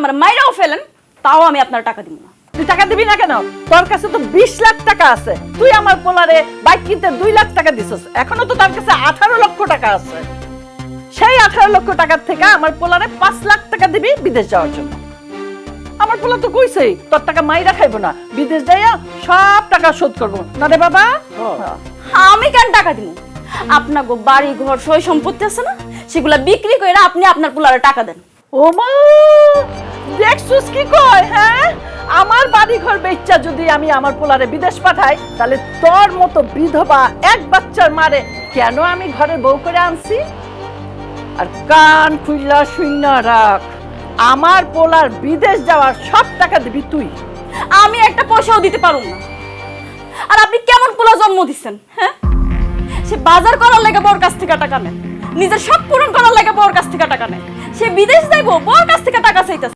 আমার মাইরাও ফেলেন তাও আমি আপনার টাকা দিব না। তুই টাকা দিবি না কেন? তোর কাছে তো 20 লাখ টাকা আছে। তুই আমার পোলারে বাইক কিনতে 2 লাখ টাকা দিছস। এখনো তো তার কাছে 18 লক্ষ টাকা আছে। সেই 18 লক্ষ টাকার থেকে আমার পোলারে 5 লাখ টাকা দিবি বিদেশ যাওয়ার জন্য। আমার পোলা তো কইছেই তোর টাকা মাইরা খাইবো না, বিদেশ যাইয়া সব টাকা শোধ করবো না রে বাবা। আমি কেন টাকা দিব? আপনার বাড়ি ঘর সই সম্পত্তি আছে না, সেগুলা বিক্রি করে আপনি আপনার পোলারে টাকা দেন। ও মা, দেখছস কি কয়? হ্যাঁ, আমার বাড়ি ঘর বেচা যদি আমি আমার পোলারে বিদেশ পাঠাই, তাহলে তোর মতো বিধবা এক বাচ্চার মারে কেন আমি ঘরে বউ করে আনছি? আর কান খুইলা শুইনা রাখ, আমার পোলার বিদেশ যাওয়ার সব টাকা দিবি তুই। আমি একটা পয়সাও দিতে পারুম না। আর আপনি কেমন পোলা জন্ম দিচ্ছেন? হ্যাঁ, সে বাজার করার লাগে বউর কাছ থেকে টাকা নেয়, নিজের সব পূরণ করার লাগে বউর কাছ থেকে টাকা নেয়, সে বিদেশ যাইবো বউর কাছ থেকে টাকা চাইতেছে।